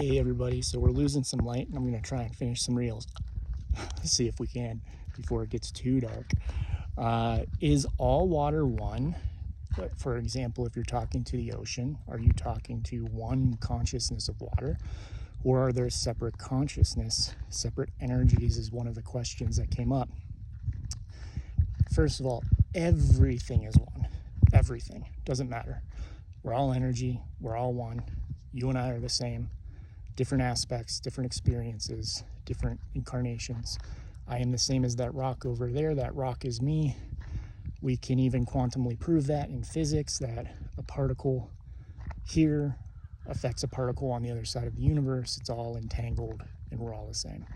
Hey everybody, so we're losing some light and I'm going to try and finish some reels. See if we can before it gets too dark. Is all water one? For example, if you're talking to the ocean, are you talking to one consciousness of water? Or are there separate consciousness, separate energies is one of the questions that came up. First of all, everything is one. Everything. Doesn't matter. We're all energy. We're all one. You and I are the same. Different aspects, different experiences, different incarnations. I am the same as that rock over there. That rock is me. We can even quantumly prove that in physics, that a particle here affects a particle on the other side of the universe. It's all entangled and we're all the same.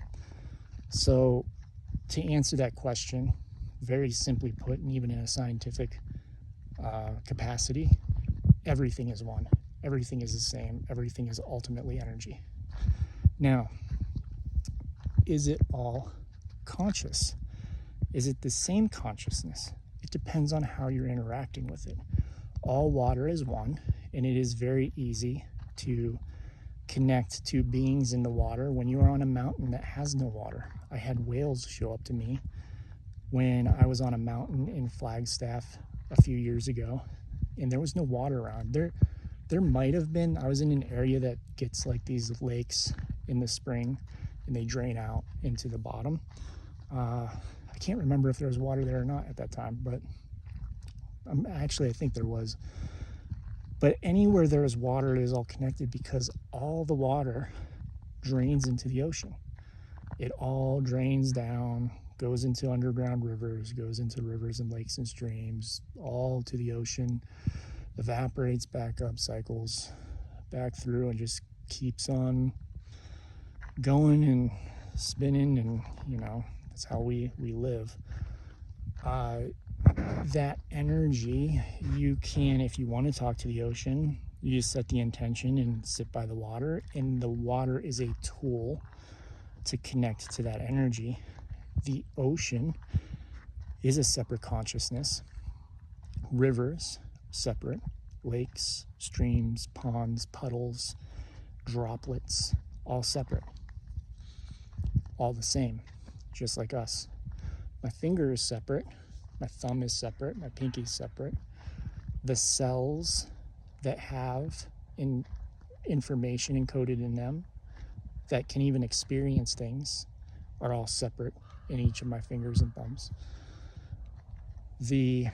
So to answer that question, very simply put, and even in a scientific capacity, everything is one. Everything is the same. Everything is ultimately energy. Now, is it all conscious? Is it the same consciousness? It depends on how you're interacting with it. All water is one, and it is very easy to connect to beings in the water when you are on a mountain that has no water. I had whales show up to me when I was on a mountain in Flagstaff a few years ago, and there was no water around. There might have been. I was in an area that gets like these lakes in the spring and they drain out into the bottom. I can't remember if there was water there or not at that time, but I think there was. But anywhere there is water, it is all connected because all the water drains into the ocean. It all drains down, goes into underground rivers, goes into rivers and lakes and streams, all to the ocean, evaporates back up, cycles back through, and just keeps on going and spinning, and that's how we live. That energy, you can, if you want to talk to the ocean, you just set the intention and sit by the water, and the water is a tool to connect to that energy. The ocean is a separate consciousness. Rivers, separate. Lakes, streams, ponds, puddles, droplets, all separate. All the same, just like us. My finger is separate. My thumb is separate. My pinky is separate. The cells that have information encoded in them that can even experience things are all separate in each of my fingers and thumbs. The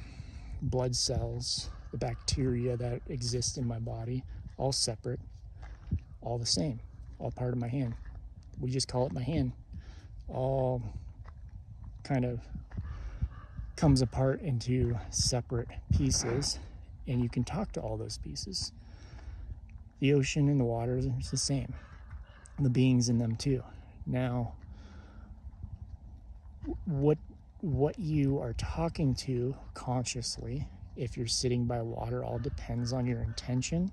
blood cells, the bacteria that exist in my body, all separate, all the same, all part of my hand. We just call it my hand. All kind of comes apart into separate pieces, and you can talk to all those pieces. The ocean and the water is the same. The beings in them too. Now, what you are talking to consciously, if you're sitting by water, all depends on your intention,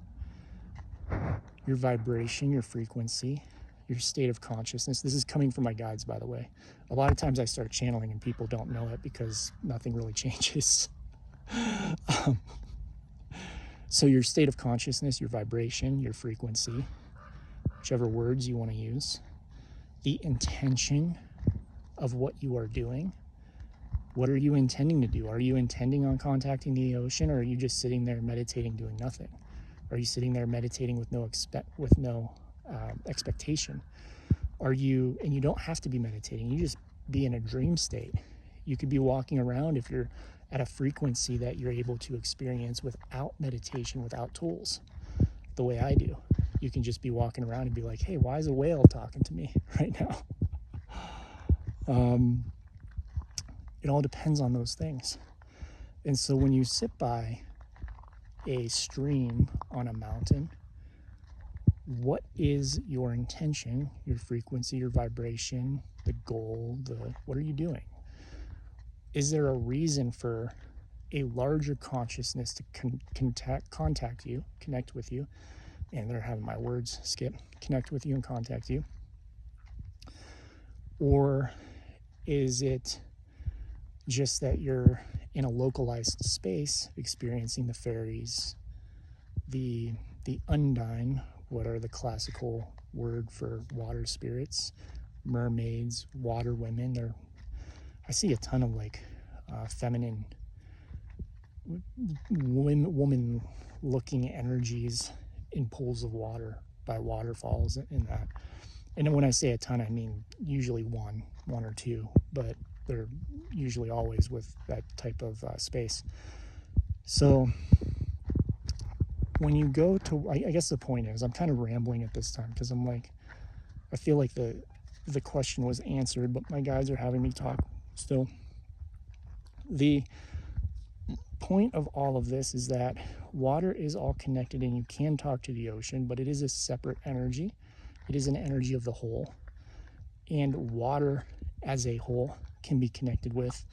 your vibration, your frequency, your state of consciousness. This is coming from my guides, by the way. A lot of times I start channeling and people don't know it because nothing really changes. So your state of consciousness, your vibration, your frequency, whichever words you want to use, the intention of what you are doing. What are you intending to do? Are you intending on contacting the ocean, or are you just sitting there meditating, doing nothing? Are you sitting there meditating with no expectation? And you don't have to be meditating. You just be in a dream state. You could be walking around if you're at a frequency that you're able to experience without meditation, without tools, the way I do. You can just be walking around and be like, hey, why is a whale talking to me right now? It all depends on those things. And so when you sit by a stream on a mountain, what is your intention, your frequency, your vibration, the goal, what are you doing? Is there a reason for a larger consciousness to contact you, connect with you? And they're having my words skip. Connect with you and contact you. Or is it just that you're in a localized space experiencing the faeries, the undine, what are the classical word for water spirits, mermaids, water women. I see a ton of like feminine woman looking energies in pools of water by waterfalls and that. And when I say a ton, I mean usually one or two, but they're usually always with that type of space. So when you go to, I guess the point is, I'm kind of rambling at this time because I'm like, I feel like the question was answered, but my guys are having me talk still. The point of all of this is that water is all connected and you can talk to the ocean, but it is a separate energy. It is an energy of the whole. And water as a whole can be connected with,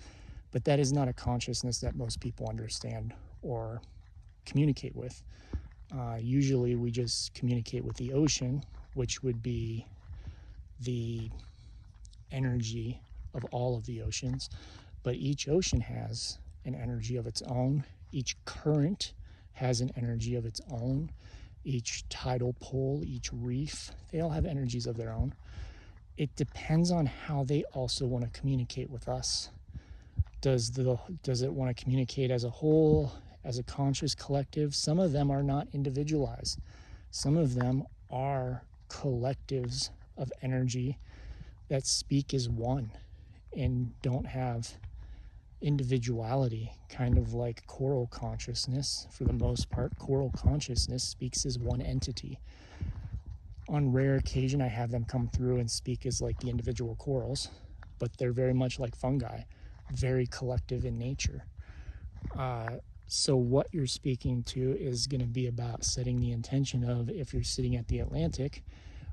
but that is not a consciousness that most people understand or communicate with. Usually we just communicate with the ocean, which would be the energy of all of the oceans, but each ocean has an energy of its own. Each current has an energy of its own. Each tidal pull, each reef, they all have energies of their own. It depends on how they also want to communicate with us. Does it want to communicate as a whole, as a conscious collective? Some of them are not individualized. Some of them are collectives of energy that speak as one and don't have individuality, kind of like coral consciousness. For the most part, coral consciousness speaks as one entity. On rare occasion, I have them come through and speak as like the individual corals, but they're very much like fungi, very collective in nature. So what you're speaking to is going to be about setting the intention of, if you're sitting at the Atlantic,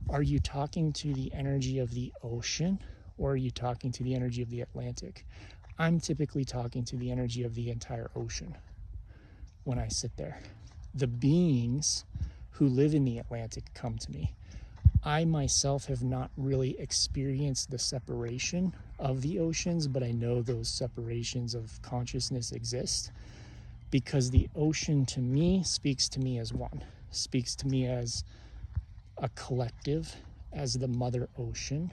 are you talking to the energy of the ocean or are you talking to the energy of the Atlantic? I'm typically talking to the energy of the entire ocean when I sit there. The beings who live in the Atlantic come to me. I myself have not really experienced the separation of the oceans, but I know those separations of consciousness exist because the ocean to me speaks to me as one, speaks to me as a collective, as the Mother Ocean,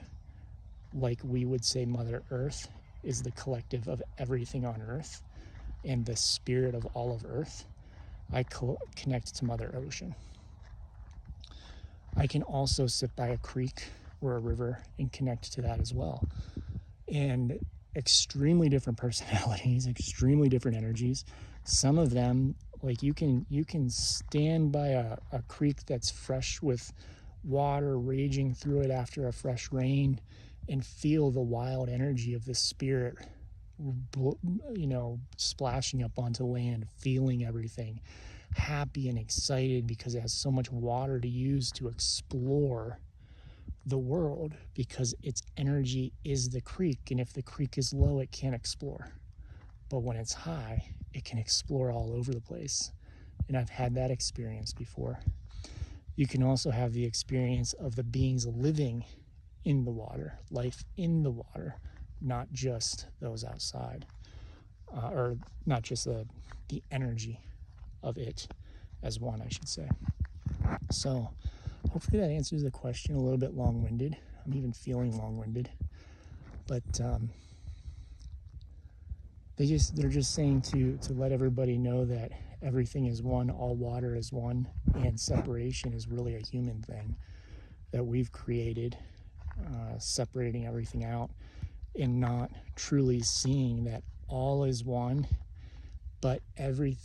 like we would say Mother Earth is the collective of everything on Earth and the spirit of all of Earth. I connect to Mother Ocean. I can also sit by a creek or a river and connect to that as well. And extremely different personalities, extremely different energies. Some of them, like you can stand by a creek that's fresh with water raging through it after a fresh rain and feel the wild energy of the spirit, splashing up onto land, feeling everything, happy and excited because it has so much water to use to explore the world, because its energy is the creek, and if the creek is low it can't explore, but when it's high it can explore all over the place. And I've had that experience before. You can also have the experience of the beings living in the water, life in the water, not just those outside, or not just the energy of it as one, I should say. So hopefully that answers the question. A little bit long-winded. I'm even feeling long-winded, but they're just saying to let everybody know that everything is one, all water is one, and separation is really a human thing that we've created, separating everything out and not truly seeing that all is one, but every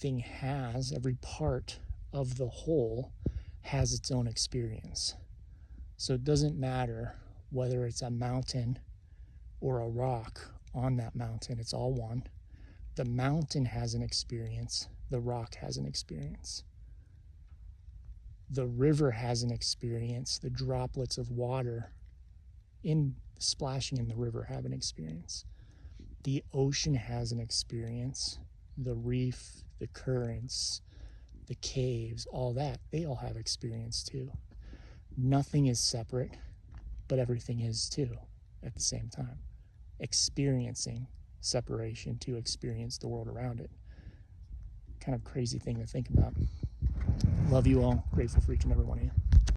part of the whole has its own experience. So it doesn't matter whether it's a mountain or a rock on that mountain, it's all one. The mountain has an experience, the rock has an experience. The river has an experience, the droplets of water splashing in the river have an experience. The ocean has an experience, the reef, the currents, the caves, all that, they all have experience too. Nothing is separate, but everything is too at the same time. Experiencing separation to experience the world around it. Kind of crazy thing to think about. Love you all. Grateful for each and every one of you.